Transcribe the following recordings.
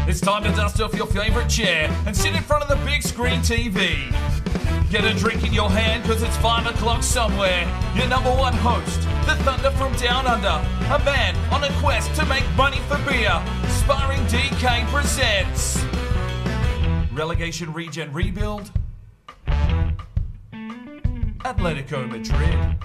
It's time to dust off your favourite chair and sit in front of the big screen TV. Get a drink in your hand because it's 5 o'clock somewhere. Your number one host, the Thunder from Down Under, a man on a quest to make money for beer. Sparring DK presents Relegation Regen Rebuild, Atletico Madrid.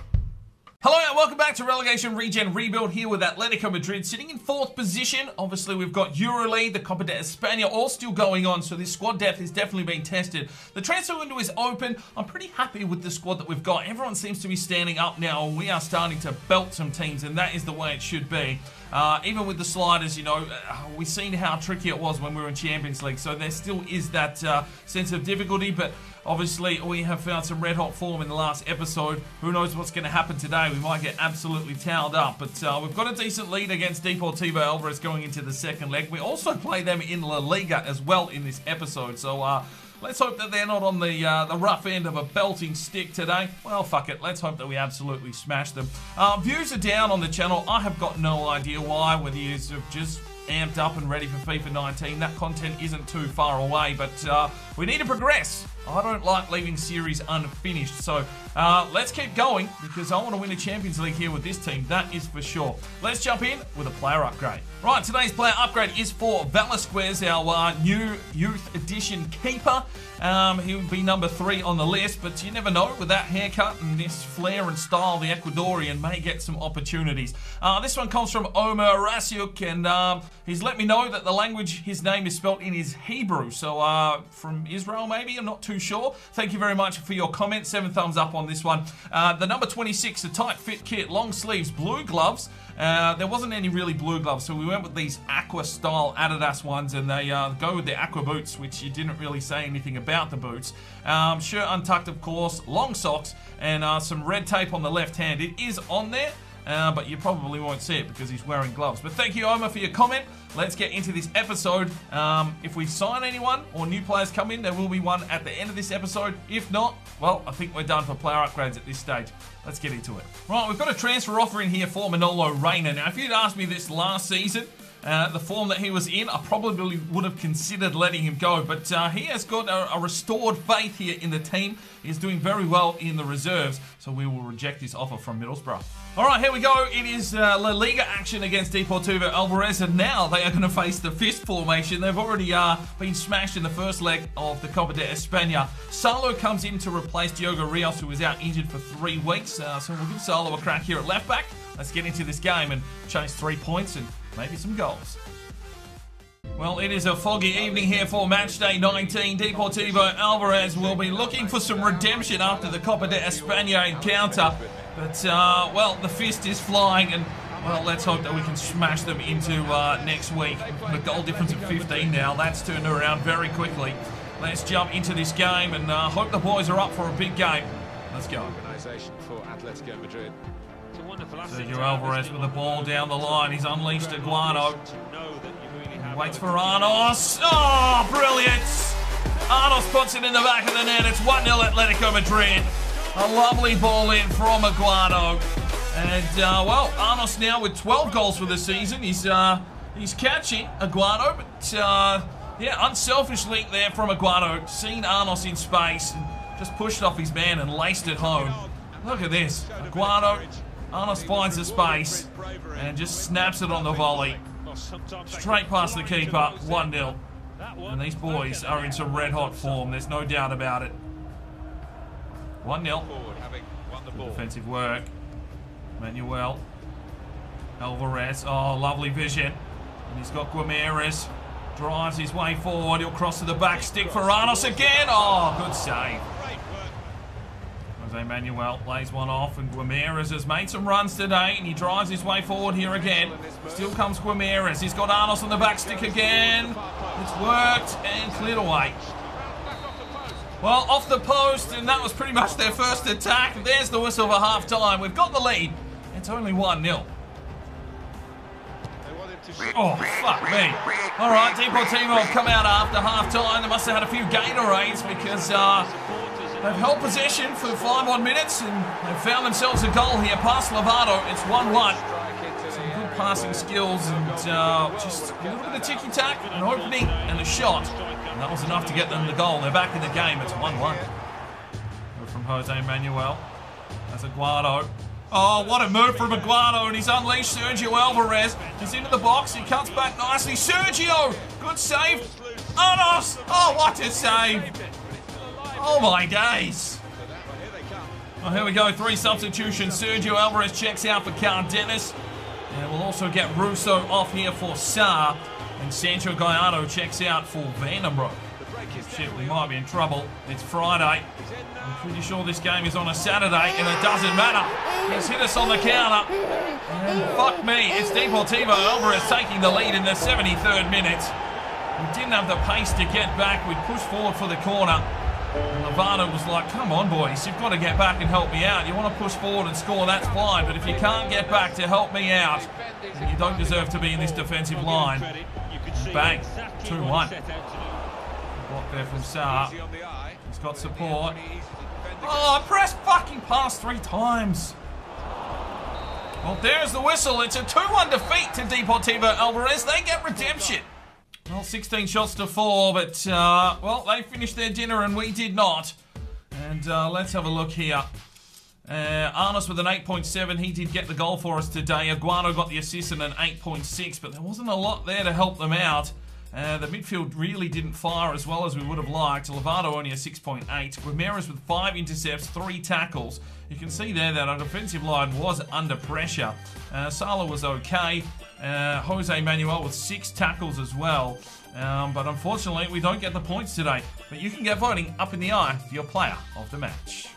Hello and welcome back to Relegation Regen Rebuild here with Atletico Madrid sitting in 4th position. Obviously we've got Euroleague, the Copa de España all still going on, so this squad depth is definitely being tested. The transfer window is open. I'm pretty happy with the squad that we've got. Everyone seems to be standing up now and we are starting to belt some teams, and that is the way it should be. Even with the sliders, you know, we've seen how tricky it was when we were in Champions League, so there still is that sense of difficulty, but obviously we have found some red hot form in the last episode. Who knows what's going to happen today? We might get absolutely towed up, but we've got a decent lead against Deportivo Alvarez going into the second leg. We also play them in La Liga as well in this episode, so let's hope that they're not on the rough end of a belting stick today. Well, fuck it. Let's hope that we absolutely smash them. Views are down on the channel. I have got no idea why, whether you're just amped up and ready for FIFA 19. That content isn't too far away, but we need to progress. I don't like leaving series unfinished, so let's keep going because I want to win a Champions League here with this team, that is for sure. Let's jump in with a player upgrade. Right, today's player upgrade is for Velasquez, our new youth edition keeper. He would be number 3 on the list, but you never know, with that haircut and this flair and style, the Ecuadorian may get some opportunities. This one comes from Omer Rasiuk, and he's let me know that the language his name is spelt in is Hebrew, so from Israel maybe, I'm not too sure. Thank you very much for your comment. 7 thumbs up on this one. The number 26, a tight fit kit, long sleeves, blue gloves. There wasn't any really blue gloves, so we went with these aqua style Adidas ones, and they go with the aqua boots, which you didn't really say anything about the boots. Shirt untucked, of course, long socks, and some red tape on the left hand. It is on there, but you probably won't see it because he's wearing gloves. But thank you, Omar, for your comment. Let's get into this episode. If we sign anyone or new players come in, there will be one at the end of this episode. If not, well, I think we're done for player upgrades at this stage. Let's get into it. Right, we've got a transfer offer in here for Manolo Reina. Now, if you'd asked me this last season, the form that he was in, I probably would have considered letting him go, but he has got a restored faith here in the team. He's doing very well in the reserves, so we will reject this offer from Middlesbrough. All right, here we go. It is La Liga action against Deportivo Alvarez, and now they are going to face the fist formation. They've already been smashed in the first leg of the Copa de España. Salo comes in to replace Diogo Rios, who was out injured for 3 weeks, so we'll give Salo a crack here at left back. Let's get into this game and chase 3 points and maybe some goals. Well, it is a foggy evening here for match day 19. Deportivo Alvarez will be looking for some redemption after the Copa de España encounter. But, well, the fist is flying, and, well, let's hope that we can smash them into next week. The goal difference of 15 now. That's turned around very quickly. Let's jump into this game and hope the boys are up for a big game. Let's go. For Atletico Madrid. Sergio Alvarez with the ball down the line. He's unleashed Aguano. Waits for Arnos. Oh, brilliant! Arnos puts it in the back of the net. It's 1-0 Atletico Madrid. A lovely ball in from Aguano. And, well, Arnos now with 12 goals for the season. He's catching Aguano, but, yeah, unselfish link there from Aguano. Seen Arnos in space and just pushed off his man and laced it home. Look at this. Aguano. Arnos finds the space and just snaps it on the volley. Straight past the keeper, 1-0. And these boys are in some red-hot form, there's no doubt about it. 1-0. Good defensive work. Manuel. Alvarez, oh, lovely vision. And he's got Guimarães. Drives his way forward, he'll cross to the back stick for Arnos again. Oh, good save. Manuel lays one off, and Guimarães has made some runs today, and he drives his way forward here again. Still comes Guimarães. He's got Arnos on the back stick again. It's worked and cleared away. Well, off the post, and that was pretty much their first attack. There's the whistle for half-time. We've got the lead. It's only 1-0. Oh, fuck me. All right, Deportivo have come out after half-time. They must have had a few Gatorades because they've held possession for 5 more minutes and they've found themselves a goal here past Lovato. It's 1-1. Some good passing skills and just a little bit of ticky-tack, an opening and a shot. And that was enough to get them the goal. They're back in the game. It's 1-1. From Jose Manuel. That's Aguado. Oh, what a move from Aguado, and he's unleashed Sergio Alvarez. He's into the box. He cuts back nicely. Sergio! Good save. Anos! Oh, what a save! Oh, my days. Oh, here we go. 3 substitutions. Sergio Alvarez checks out for Cardenas. And we'll also get Russo off here for Sarr. And Sancho Gallardo checks out for Vandenbroek. Shit, we might be in trouble. It's Friday. I'm pretty sure this game is on a Saturday, and it doesn't matter. He's hit us on the counter. And fuck me, it's Deportivo Alvarez taking the lead in the 73rd minute. We didn't have the pace to get back. We pushed forward for the corner. And Lovato was like, come on, boys, you've got to get back and help me out. You want to push forward and score, that's fine. But if you can't get back to help me out, then you don't deserve to be in this defensive line. Bang, 2-1. Block there from Sarr. He's got support. Oh, I pressed fucking pass 3 times. Well, there's the whistle. It's a 2-1 defeat to Deportivo Alvarez. They get redemption. Well, 16 shots to 4, but, well, they finished their dinner and we did not. And let's have a look here. Arnes with an 8.7. He did get the goal for us today. Aguado got the assist and an 8.6, but there wasn't a lot there to help them out. The midfield really didn't fire as well as we would have liked. Lovato only a 6.8. Ramirez with 5 intercepts, 3 tackles. You can see there that our defensive line was under pressure. Salah was okay. Jose Manuel with 6 tackles as well. But unfortunately, we don't get the points today. But you can get voting up in the eye for your player of the match.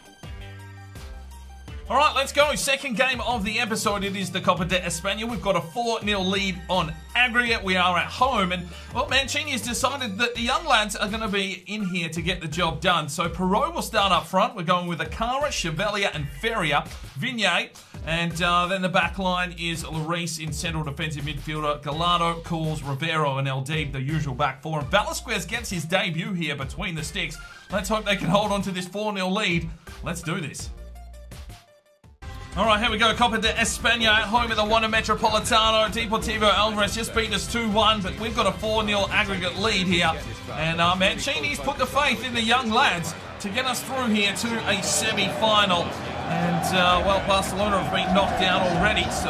All right, let's go. Second game of the episode. It is the Copa de España. We've got a 4-0 lead on aggregate. We are at home. And, well, Mancini has decided that the young lads are going to be in here to get the job done. So Perot will start up front. We're going with Akara, Chevalier, and Feria. Vignay. And then the back line is Lloris in central defensive midfielder. Gallardo, Cools, Rivero, and El Deeb, the usual back four. And Velasquez gets his debut here between the sticks. Let's hope they can hold on to this 4-0 lead. Let's do this. All right, here we go. Copa de España at home at the Wanda Metropolitano. Deportivo Alvarez just beat us 2-1, but we've got a 4-0 aggregate lead here. And Mancini's put the faith in the young lads to get us through here to a semi-final. And, well, Barcelona have been knocked down already. So,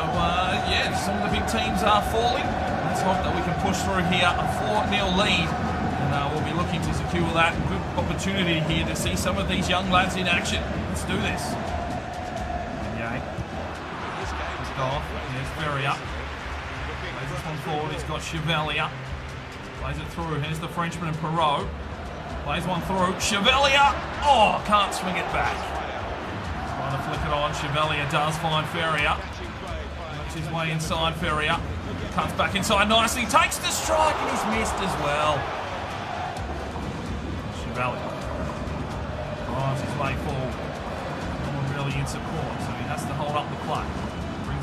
yeah, some of the big teams are falling. Let's hope that we can push through here a 4-0 lead. And we'll be looking to secure that good opportunity here to see some of these young lads in action. Let's do this. Off. Here's Feria. Plays this one forward. He's got Chevalier. Plays it through. Here's the Frenchman and Perot. Plays one through. Chevalier. Oh, can't swing it back. Trying to flick it on. Chevalier does find Feria. Makes his way inside Feria. Cuts back inside nicely. Takes the strike and he's missed as well. Chevalier drives his way forward. No one really in support, so he has to hold up the play.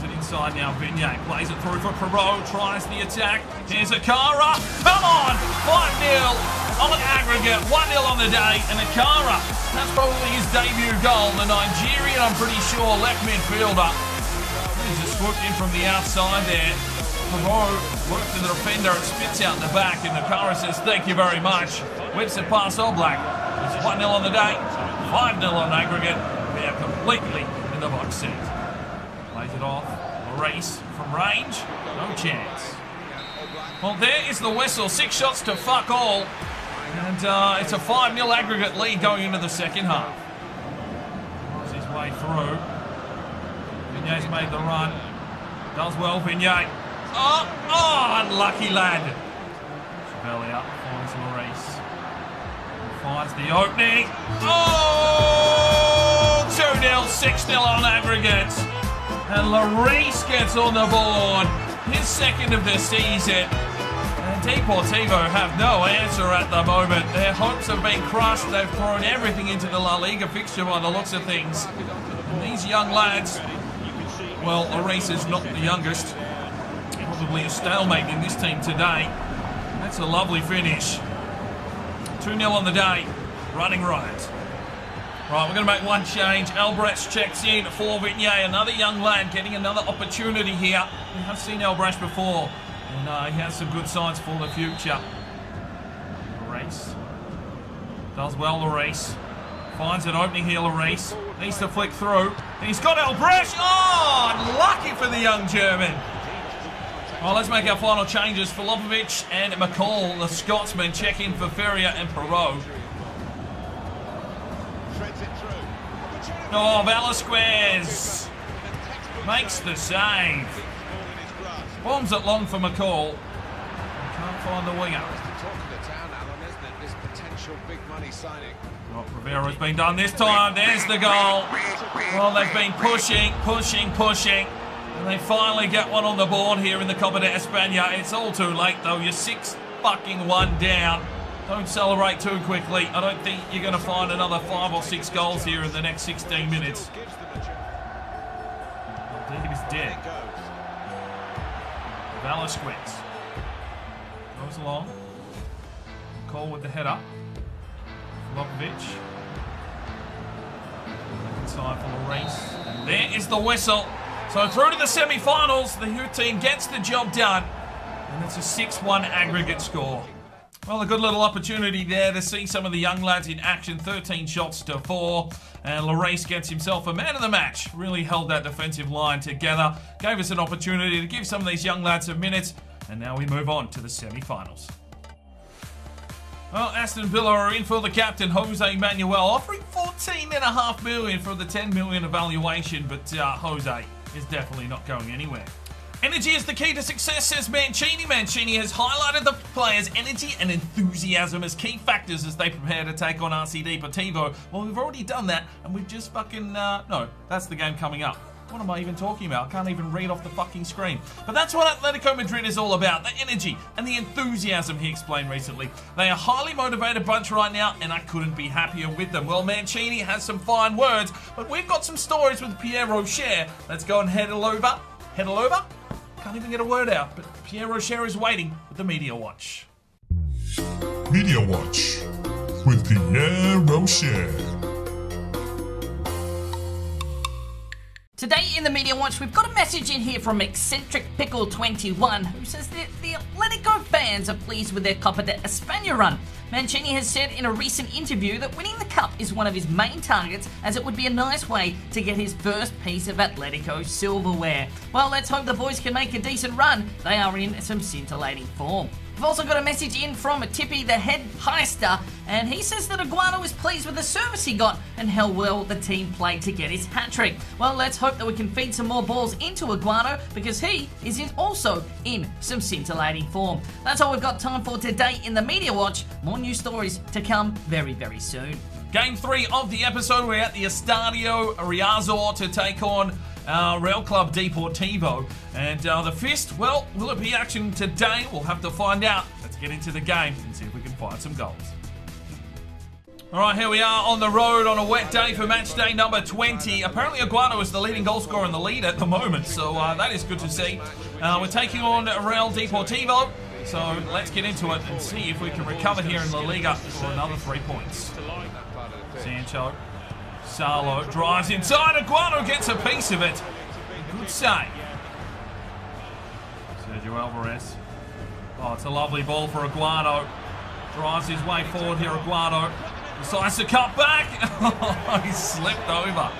Inside now, Vignay plays it through for Perot, tries the attack. Here's Akara. Come on! 5-0 on aggregate, 1-0 on the day, and Akara, that's probably his debut goal. The Nigerian, I'm pretty sure, left midfielder. He's just swooped in from the outside there. Perot works to the defender and spits out the back, and Akara says, thank you very much. Whips it past Oblak. It's 1-0 on the day, 5-0 on aggregate. They are completely in the box seat. Plays it off. Race from range. No chance. Well, there is the whistle. 6 shots to fuck all. And it's a 5-0 aggregate lead going into the second half. Runs his way through. Vignay's made the run. Does well, Vignay. Oh, unlucky lad. Chevalier finds Lloris. Finds the opening. Oh! 2-0, 6-0 on aggregate. And Lloris gets on the board, his second of the season. And Deportivo have no answer at the moment. Their hopes have been crushed. They've thrown everything into the La Liga fixture by the looks of things. And these young lads, well, Lloris is not the youngest. Probably a stalemate in this team today. That's a lovely finish. 2-0 on the day, running right. Right, we're going to make one change. Albrecht checks in for Vignay. Another young lad getting another opportunity here. We have seen Albrecht before, and he has some good signs for the future. Lloris does well. Lloris finds an opening here. Lloris needs to flick through. And he's got Albrecht. Oh, unlucky for the young German. Well, let's make our final changes. Filovic and McCall, the Scotsman, check in for Ferrier and Perot. Oh, Velasquez makes the save. Bombs it long for McCall. Can't find the winger. Oh, Rivero's been done this time. There's the goal. Well, they've been pushing. And they finally get one on the board here in the Copa de España. It's all too late, though. You're 6-1 down. Don't celebrate too quickly. I don't think you're going to find another 5 or 6 goals here in the next 16 minutes. Deep is dead. Velasquez goes along. Call with the header. Filovic. Inside for Lloris. And there is the whistle. So through to the semi-finals, the Hugh team gets the job done. And it's a 6-1 aggregate score. Well, a good little opportunity there to see some of the young lads in action. 13 shots to 4. And Lloris gets himself a man of the match. Really held that defensive line together. Gave us an opportunity to give some of these young lads some minutes. And now we move on to the semi-finals. Well, Aston Villa are in for the captain, Jose Manuel, offering $14.5 million for the $10 million evaluation. But Jose is definitely not going anywhere. Energy is the key to success, says Mancini. Mancini has highlighted the players' energy and enthusiasm as key factors as they prepare to take on RC Deportivo. Well, we've already done that, and we've just fucking... no, that's the game coming up. What am I even talking about? I can't even read off the fucking screen. But that's what Atletico Madrid is all about. The energy and the enthusiasm, he explained recently. They are a highly motivated bunch right now, and I couldn't be happier with them. Well, Mancini has some fine words, but we've got some stories with Pierre Rocher. Let's go and head over. Can't even get a word out, but Pierre Rocher is waiting with the Media Watch. Media Watch with Pierre Rocher. Today in the Media Watch, we've got a message in here from Eccentric Pickle 21, who says that the Atletico fans are pleased with their Copa de España run. Mancini has said in a recent interview that winning the Cup is one of his main targets, as it would be a nice way to get his first piece of Atletico silverware. Well, let's hope the boys can make a decent run. They are in some scintillating form. We've also got a message in from Tippy, the head heister, and he says that Aguado is pleased with the service he got and how well the team played to get his hat-trick. Well, let's hope that we can feed some more balls into Aguado, because he is also in some scintillating form. That's all we've got time for today in the Media Watch. More news stories to come very, very soon. Game 3 of the episode. We're at the Estadio Riazor to take on Real Club Deportivo. And the fist, well, will it be action today? We'll have to find out. Let's get into the game and see if we can find some goals. All right, here we are on the road on a wet day for match day number 20. Apparently Aguado is the leading goal scorer in the lead at the moment, so that is good to see. We're taking on Real Deportivo, so let's get into it and see if we can recover here in La Liga for another 3 points. Sancho, Salo drives inside, Aguado gets a piece of it. Good save. Sergio Alvarez. Oh, it's a lovely ball for Aguado. Drives his way forward here, Aguado. Decides to cut back. Oh, he slipped over.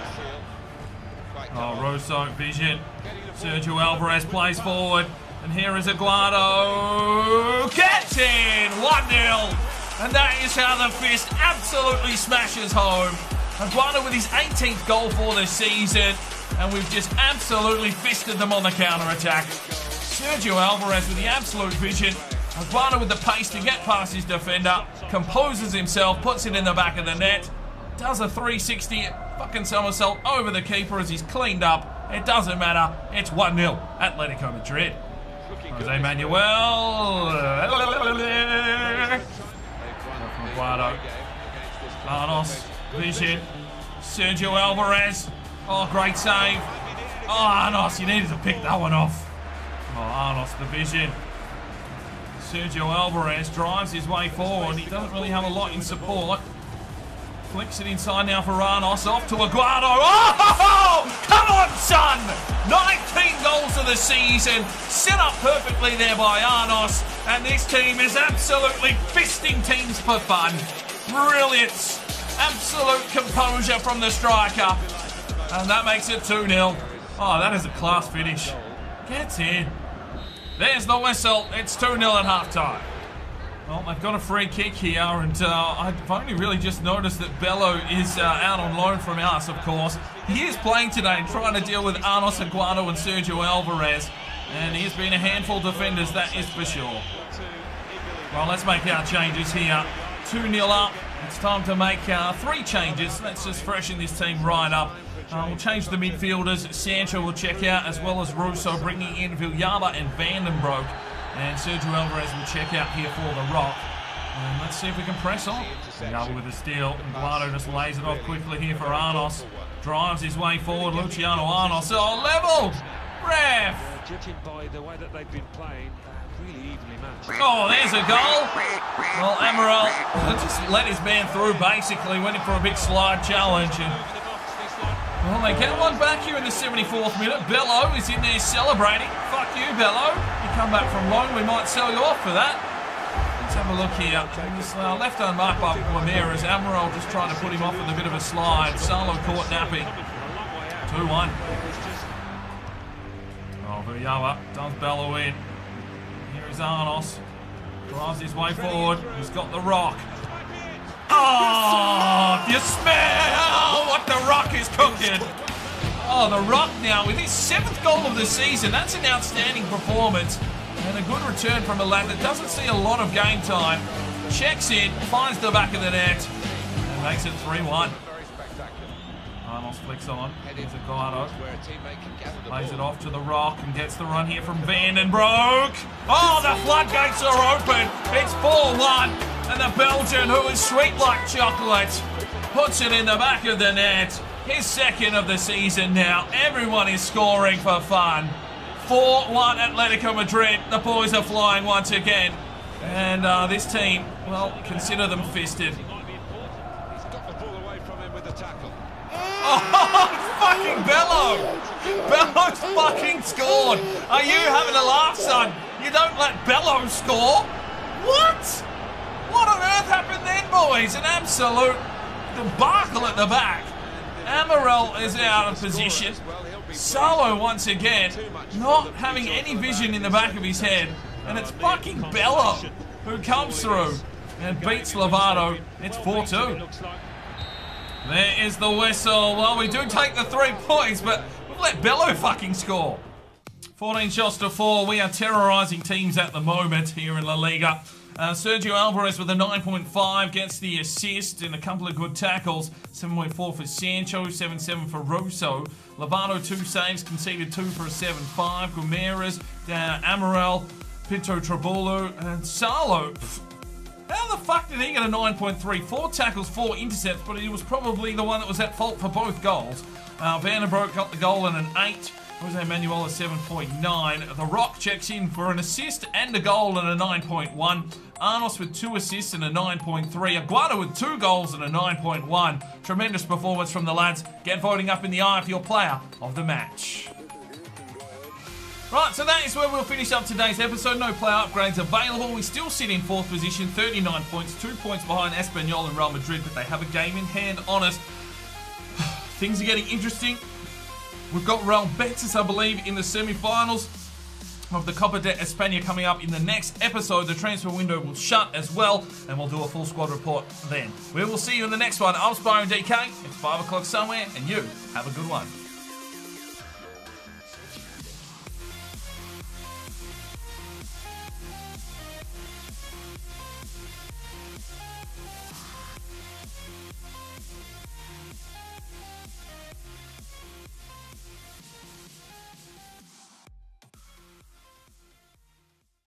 Oh, Rosso, vision. Sergio Alvarez plays forward. And here is Aguado. Gets in! 1-0. And that is how the fist absolutely smashes home. Aguado with his 18th goal for the season. And we've just absolutely fisted them on the counter-attack. Sergio Alvarez with the absolute vision. Aguado with the pace to get past his defender. Composes himself, puts it in the back of the net. Does a 360 fucking somersault over the keeper as he's cleaned up. It doesn't matter. It's 1-0 Atletico Madrid. Jose Manuel. Aguado. Arnos. Vision. Sergio Alvarez. Oh, great save. Oh, Arnos, you needed to pick that one off. Oh, Arnos, the vision. Sergio Alvarez drives his way forward. He doesn't really have a lot in support. Flicks it inside now for Ranos. Off to Aguado. Oh! Come on, son! 19 goals of the season. Set up perfectly there by Arnos. And this team is absolutely fisting teams for fun. Brilliance. Absolute composure from the striker. And that makes it 2-0. Oh, that is a class finish. Gets in. There's the whistle. It's 2-0 at half-time. Well, they've got a free kick here, and I've only really just noticed that Bello is out on loan from us, of course. He is playing today, trying to deal with Arnos Aguado and Sergio Alvarez, and he has been a handful of defenders, that is for sure. Well, let's make our changes here. 2-0 up. It's time to make 3 changes. Let's just freshen this team right up. We'll change the midfielders. Sancho will check out, as well as Russo, bringing in Villalba and Vandenbroek. And Sergio Alvarez will check out here for the Rock. And let's see if we can press on. Villalba with a steal. Aguado just lays it off quickly here for Arnos. Drives his way forward. Luciano Arnos. Oh, level! Ref! Judging by the way that they've been playing, really evenly matched. Oh, there's a goal. Well, Amaral just let his man through, basically. Went in for a big slide challenge. And well, they get one back here in the 74th minute. Bello is in there celebrating. Fuck you, Bello. You come back from loan, we might sell you off for that. Let's have a look here. This left arm mark by Guimaraes. Amaral just trying to put him off with a bit of a slide. Salo caught napping. 2-1. Oh, Villalba does Bello in. Here is Arnos. Drives his way forward. He's got the Rock. Oh, you smell what the Rock is cooking. Oh, the Rock now with his 7th goal of the season. That's an outstanding performance and a good return from a lad that doesn't see a lot of game time. Checks in, finds the back of the net and makes it 3-1. Arnos flicks on. Here's Aguado. Plays it off to the Rock and gets the run here from Vandenbroek. Oh, the floodgates are open. It's 4-1. And the Belgian, who is sweet like chocolate, puts it in the back of the net. His 2nd of the season now. Everyone is scoring for fun. 4-1 Atletico Madrid. The boys are flying once again. And this team, well, consider them fisted. He's got the ball away from him with the tackle. Oh, fucking Bello! Bello's fucking scored. Are you having a laugh, son? You don't let Bello score? What? What on earth happened then, boys? An absolute debacle at the back. Amaral is out of position. Salo once again not having any vision in the back of his head. And it's fucking Bello who comes through and beats Lovato. It's 4-2. There is the whistle. Well, we do take the 3 points, but we've let Bello fucking score. 14 shots to 4. We are terrorising teams at the moment here in La Liga. Sergio Alvarez with a 9.5 gets the assist and a couple of good tackles. 7.4 for Sancho, 7.7 for Russo. Lovato 2 saves, conceded 2 for a 7.5. Guimaraes, Amaral, Pinto Trabulu, and Salo. How the fuck did he get a 9.3? 4 tackles, 4 intercepts, but he was probably the one that was at fault for both goals. Vandenbroek got the goal and an 8. Jose Manuel a 7.9. The Rock checks in for an assist and a goal and a 9.1. Arnos with 2 assists and a 9.3. Aguado with 2 goals and a 9.1. Tremendous performance from the lads. Get voting up in the eye for your player of the match. Right, so that is where we'll finish up today's episode. No player upgrades available. We still sit in 4th position, 39 points, 2 points behind Espanyol and Real Madrid, but they have a game in hand on us. Things are getting interesting. We've got Real Betis, I believe, in the semi-finals of the Copa de España coming up in the next episode. The transfer window will shut as well, and we'll do a full squad report then. We will see you in the next one. I'm Sparring DK. It's 5 o'clock somewhere, and you have a good one.